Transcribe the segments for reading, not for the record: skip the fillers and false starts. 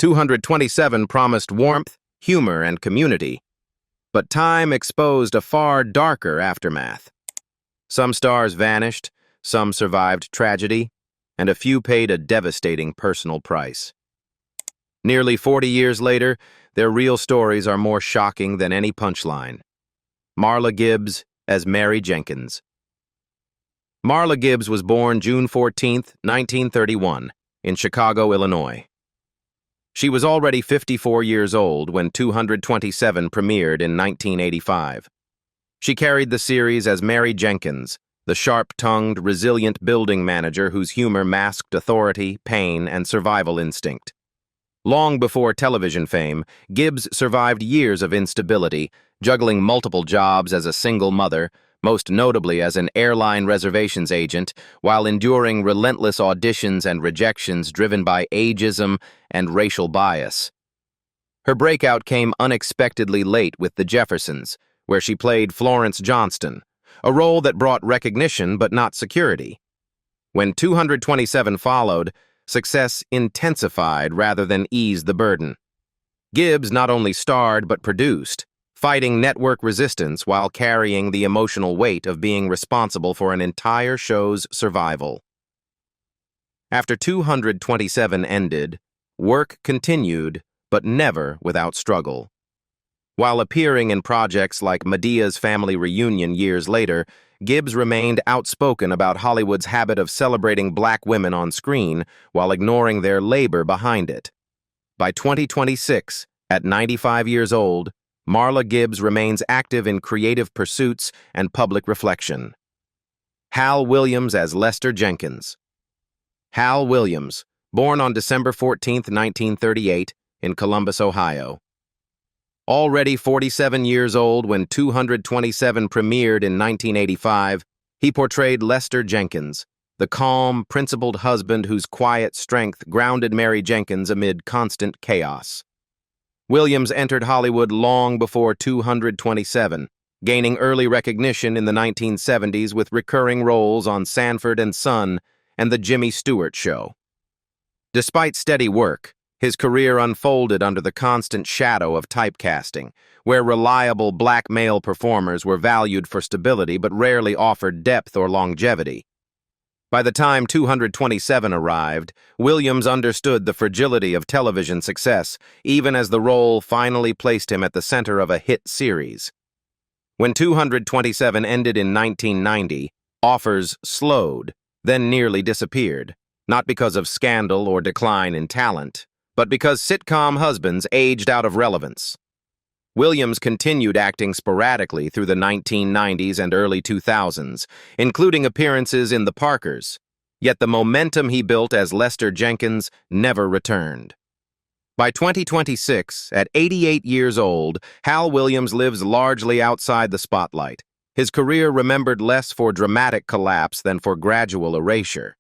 227 promised warmth, humor, and community. But time exposed a far darker aftermath. Some stars vanished, some survived tragedy, and a few paid a devastating personal price. Nearly 40 years later, their real stories are more shocking than any punchline. Marla Gibbs as Mary Jenkins. Marla Gibbs was born June 14, 1931, in Chicago, Illinois. She was already 54 years old when 227 premiered in 1985. She carried the series as Mary Jenkins, the sharp-tongued, resilient building manager whose humor masked authority, pain, and survival instinct. Long before television fame, Gibbs survived years of instability, juggling multiple jobs as a single mother, most notably as an airline reservations agent, while enduring relentless auditions and rejections driven by ageism and racial bias. Her breakout came unexpectedly late with The Jeffersons, where she played Florence Johnston, a role that brought recognition but not security. When 227 followed, success intensified rather than eased the burden. Gibbs not only starred but produced, fighting network resistance while carrying the emotional weight of being responsible for an entire show's survival. After 227 ended, work continued, but never without struggle. While appearing in projects like Medea's Family Reunion years later, Gibbs remained outspoken about Hollywood's habit of celebrating black women on screen while ignoring their labor behind it. By 2026, at 95 years old, Marla Gibbs remains active in creative pursuits and public reflection. Hal Williams as Lester Jenkins. Hal Williams, born on December 14, 1938, in Columbus, Ohio. Already 47 years old when 227 premiered in 1985, he portrayed Lester Jenkins, the calm, principled husband whose quiet strength grounded Mary Jenkins amid constant chaos. Williams entered Hollywood long before 227, gaining early recognition in the 1970s with recurring roles on Sanford and Son and The Jimmy Stewart Show. Despite steady work, his career unfolded under the constant shadow of typecasting, where reliable black male performers were valued for stability but rarely offered depth or longevity. By the time 227 arrived, Williams understood the fragility of television success, even as the role finally placed him at the center of a hit series. When 227 ended in 1990, offers slowed, then nearly disappeared, not because of scandal or decline in talent, but because sitcom husbands aged out of relevance. Williams continued acting sporadically through the 1990s and early 2000s, including appearances in The Parkers, yet the momentum he built as Lester Jenkins never returned. By 2026, at 88 years old, Hal Williams lives largely outside the spotlight, his career remembered less for dramatic collapse than for gradual erasure.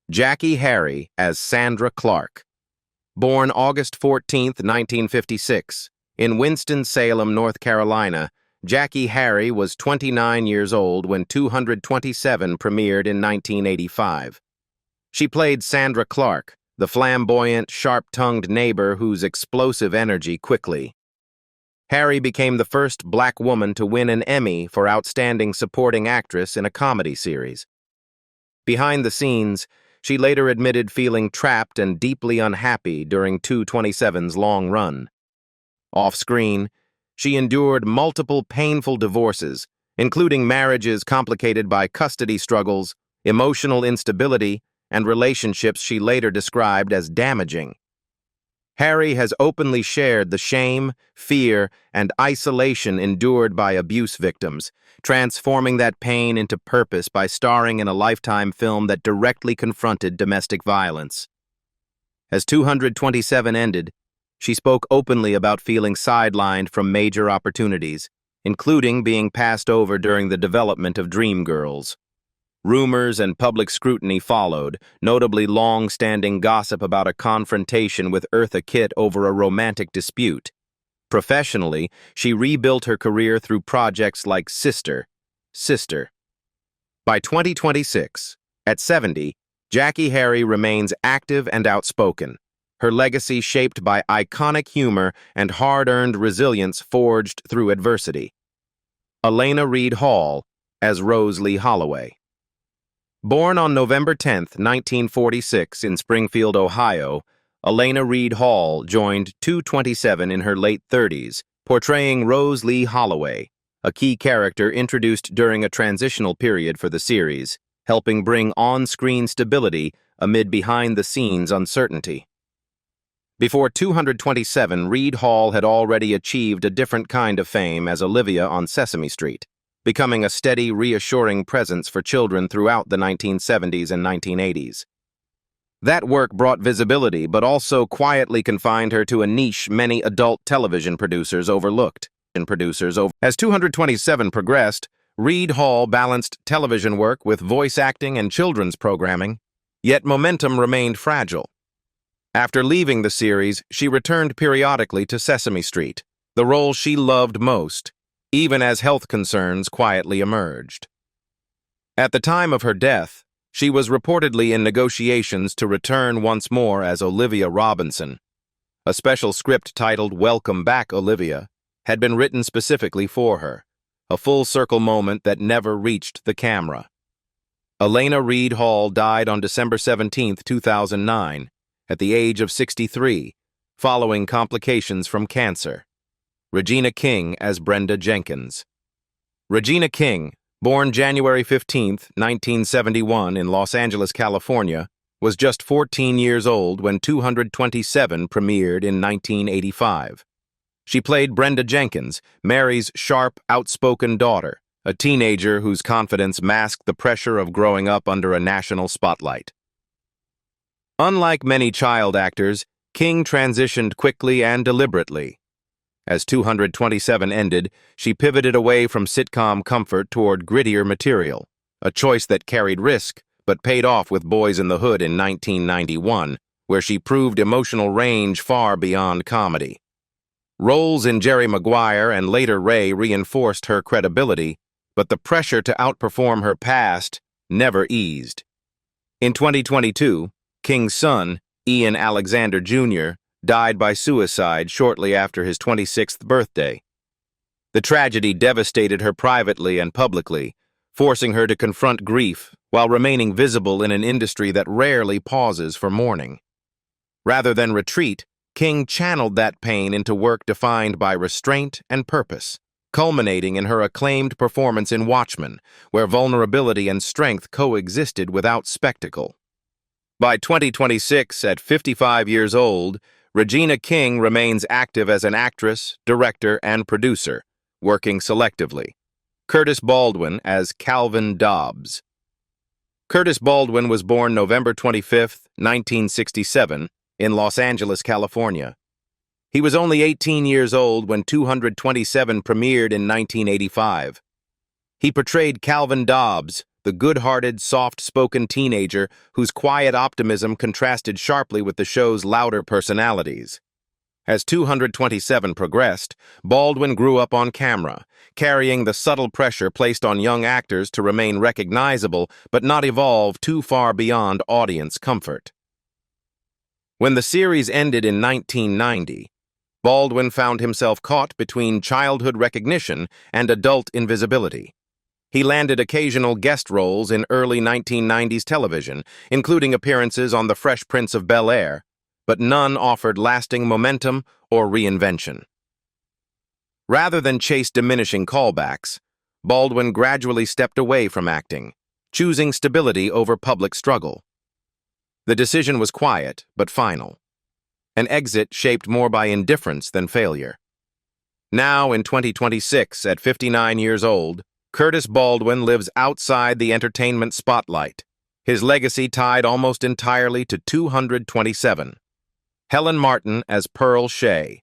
Jackée Harry as Sandra Clark. Born August 14, 1956, in Winston-Salem, North Carolina, Jackée Harry was 29 years old when 227 premiered in 1985. She played Sandra Clark, the flamboyant, sharp-tongued neighbor whose explosive energy quickly. Harry became the first black woman to win an Emmy for Outstanding Supporting Actress in a comedy series. Behind the scenes, she later admitted feeling trapped and deeply unhappy during 227's long run. Off-screen, she endured multiple painful divorces, including marriages complicated by custody struggles, emotional instability, and relationships she later described as damaging. Harry has openly shared the shame, fear, and isolation endured by abuse victims, transforming that pain into purpose by starring in a Lifetime film that directly confronted domestic violence. As 227 ended, she spoke openly about feeling sidelined from major opportunities, including being passed over during the development of Dreamgirls. Rumors and public scrutiny followed, notably long-standing gossip about a confrontation with Eartha Kitt over a romantic dispute. Professionally, she rebuilt her career through projects like Sister. By 2026, at 70, Jackée Harry remains active and outspoken, her legacy shaped by iconic humor and hard-earned resilience forged through adversity. Alaina Reed Hall as Rose Lee Holloway. Born on November 10, 1946 in Springfield, Ohio, Alaina Reed Hall joined 227 in her late 30s, portraying Rose Lee Holloway, a key character introduced during a transitional period for the series, helping bring on-screen stability amid behind-the-scenes uncertainty. Before 227, Reed Hall had already achieved a different kind of fame as Olivia on Sesame Street, becoming a steady, reassuring presence for children throughout the 1970s and 1980s. That work brought visibility, but also quietly confined her to a niche many adult television producers overlooked. As 227 progressed, Reed Hall balanced television work with voice acting and children's programming, yet momentum remained fragile. After leaving the series, she returned periodically to Sesame Street, the role she loved most, even as health concerns quietly emerged. At the time of her death, she was reportedly in negotiations to return once more as Olivia Robinson. A special script titled Welcome Back, Olivia had been written specifically for her, a full-circle moment that never reached the camera. Alaina Reed Hall died on December 17, 2009, at the age of 63, following complications from cancer. Regina King as Brenda Jenkins. Regina King, born January 15, 1971 in Los Angeles, California, was just 14 years old when 227 premiered in 1985. She played Brenda Jenkins, Mary's sharp, outspoken daughter, a teenager whose confidence masked the pressure of growing up under a national spotlight. Unlike many child actors, King transitioned quickly and deliberately. As 227 ended, she pivoted away from sitcom comfort toward grittier material, a choice that carried risk but paid off with Boys in the Hood in 1991, where she proved emotional range far beyond comedy. Roles in Jerry Maguire and later Ray reinforced her credibility, but the pressure to outperform her past never eased. In 2022, King's son, Ian Alexander Jr., died by suicide shortly after his 26th birthday. The tragedy devastated her privately and publicly, forcing her to confront grief while remaining visible in an industry that rarely pauses for mourning. Rather than retreat, King channeled that pain into work defined by restraint and purpose, culminating in her acclaimed performance in Watchmen, where vulnerability and strength coexisted without spectacle. By 2026, at 55 years old, Regina King remains active as an actress, director, and producer, working selectively. Curtis Baldwin as Calvin Dobbs. Curtis Baldwin was born November 25, 1967, in Los Angeles, California. He was only 18 years old when 227 premiered in 1985. He portrayed Calvin Dobbs, the good-hearted, soft-spoken teenager whose quiet optimism contrasted sharply with the show's louder personalities. As 227 progressed, Baldwin grew up on camera, carrying the subtle pressure placed on young actors to remain recognizable but not evolve too far beyond audience comfort. When the series ended in 1990, Baldwin found himself caught between childhood recognition and adult invisibility. He landed occasional guest roles in early 1990s television, including appearances on The Fresh Prince of Bel-Air, but none offered lasting momentum or reinvention. Rather than chase diminishing callbacks, Baldwin gradually stepped away from acting, choosing stability over public struggle. The decision was quiet but final, an exit shaped more by indifference than failure. Now, in 2026, at 59 years old, Curtis Baldwin lives outside the entertainment spotlight, his legacy tied almost entirely to 227. Helen Martin as Pearl Shea.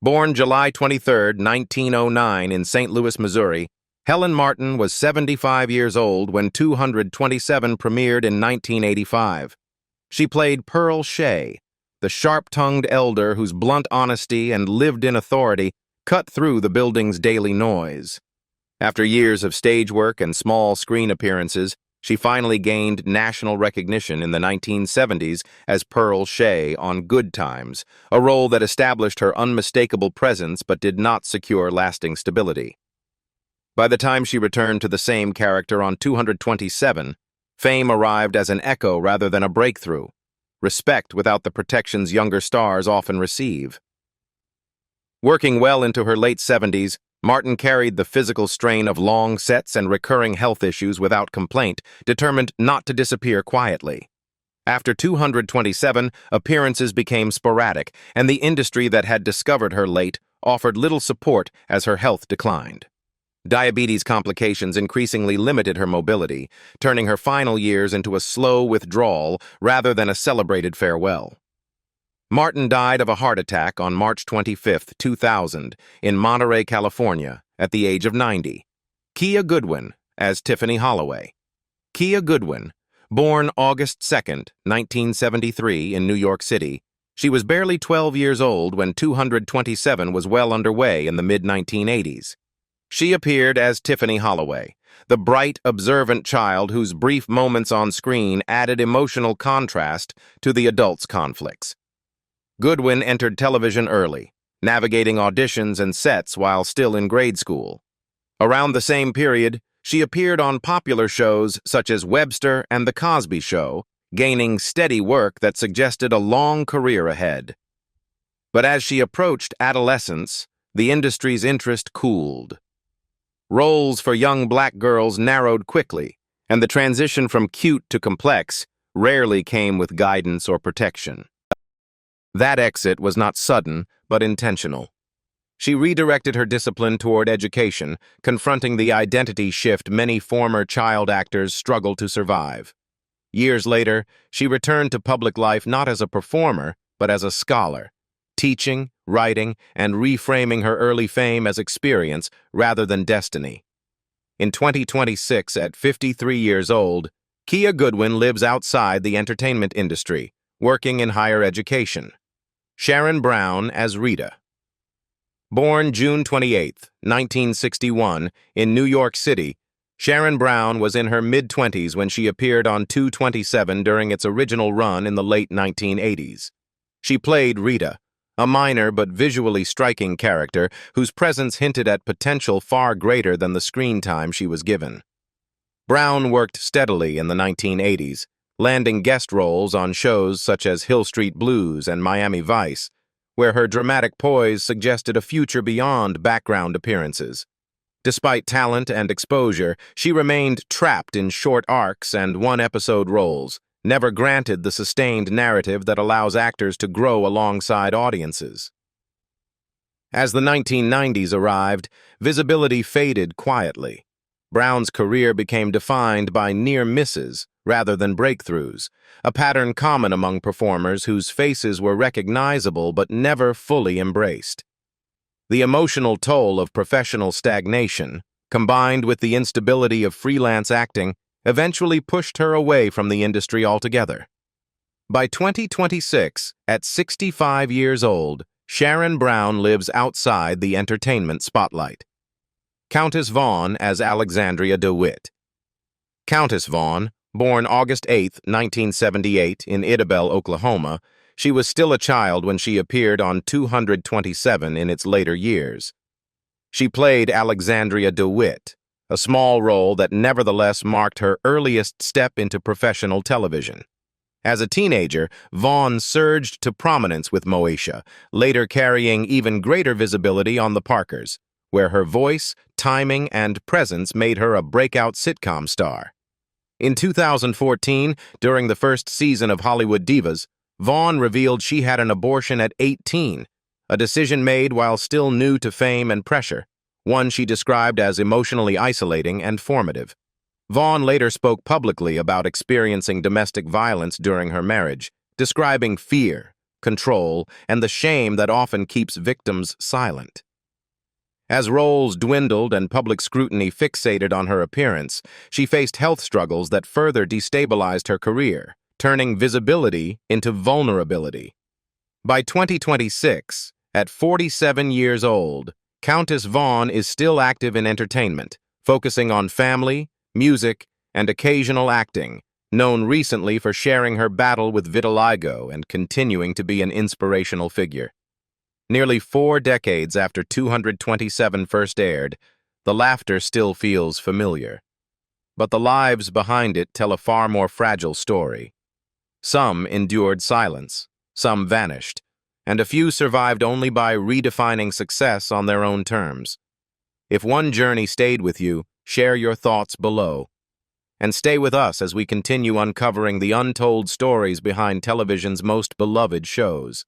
Born July 23, 1909 in St. Louis, Missouri, Helen Martin was 75 years old when 227 premiered in 1985. She played Pearl Shea, the sharp-tongued elder whose blunt honesty and lived-in authority cut through the building's daily noise. After years of stage work and small screen appearances, She finally gained national recognition in the 1970s as Pearl Shea on Good Times, a role that established her unmistakable presence but did not secure lasting stability. By the time she returned to the same character on 227, fame arrived as an echo rather than a breakthrough, respect without the protections younger stars often receive. Working well into her late 70s, Martin carried the physical strain of long sets and recurring health issues without complaint, determined not to disappear quietly. After 227, appearances became sporadic, and the industry that had discovered her late offered little support as her health declined. Diabetes complications increasingly limited her mobility, turning her final years into a slow withdrawal rather than a celebrated farewell. Martin died of a heart attack on March 25, 2000, in Monterey, California, at the age of 90. Jackée Goodwin as Tiffany Holloway. Jackée Goodwin, born August 2, 1973, in New York City, she was barely 12 years old when 227 was well underway in the mid-1980s. She appeared as Tiffany Holloway, the bright, observant child whose brief moments on screen added emotional contrast to the adults' conflicts. Goodwin entered television early, navigating auditions and sets while still in grade school. Around the same period, she appeared on popular shows such as Webster and The Cosby Show, gaining steady work that suggested a long career ahead. But as she approached adolescence, the industry's interest cooled. Roles for young black girls narrowed quickly, and the transition from cute to complex rarely came with guidance or protection. That exit was not sudden, but intentional. She redirected her discipline toward education, confronting the identity shift many former child actors struggle to survive. Years later, she returned to public life not as a performer, but as a scholar, teaching, writing, and reframing her early fame as experience rather than destiny. In 2026, at 53 years old, Jackée Goodwin lives outside the entertainment industry, working in higher education. Sharon Brown as Rita. Born June 28, 1961, in New York City, Sharon Brown was in her mid-20s when she appeared on 227 during its original run in the late 1980s. She played Rita, a minor but visually striking character whose presence hinted at potential far greater than the screen time she was given. Brown worked steadily in the 1980s, landing guest roles on shows such as Hill Street Blues and Miami Vice, where her dramatic poise suggested a future beyond background appearances. Despite talent and exposure, she remained trapped in short arcs and one-episode roles, never granted the sustained narrative that allows actors to grow alongside audiences. As the 1990s arrived, visibility faded quietly. Brown's career became defined by near misses rather than breakthroughs, a pattern common among performers whose faces were recognizable but never fully embraced. The emotional toll of professional stagnation, combined with the instability of freelance acting, eventually pushed her away from the industry altogether. By 2026, at 65 years old, Sharon Brown lives outside the entertainment spotlight. Countess Vaughn as Alexandria DeWitt. Countess Vaughn, born August 8, 1978, in Idabel, Oklahoma, she was still a child when she appeared on 227 in its later years. She played Alexandria DeWitt, a small role that nevertheless marked her earliest step into professional television. As a teenager, Vaughn surged to prominence with Moesha, later carrying even greater visibility on The Parkers, where her voice, timing, and presence made her a breakout sitcom star. In 2014, during the first season of Hollywood Divas, Vaughn revealed she had an abortion at 18, a decision made while still new to fame and pressure, one she described as emotionally isolating and formative. Vaughn later spoke publicly about experiencing domestic violence during her marriage, describing fear, control, and the shame that often keeps victims silent. As roles dwindled and public scrutiny fixated on her appearance, she faced health struggles that further destabilized her career, turning visibility into vulnerability. By 2026, at 47 years old, Countess Vaughn is still active in entertainment, focusing on family, music, and occasional acting, known recently for sharing her battle with vitiligo and continuing to be an inspirational figure. Nearly 4 decades after 227 first aired, the laughter still feels familiar. But the lives behind it tell a far more fragile story. Some endured silence, some vanished, and a few survived only by redefining success on their own terms. If one journey stayed with you, share your thoughts below. And stay with us as we continue uncovering the untold stories behind television's most beloved shows.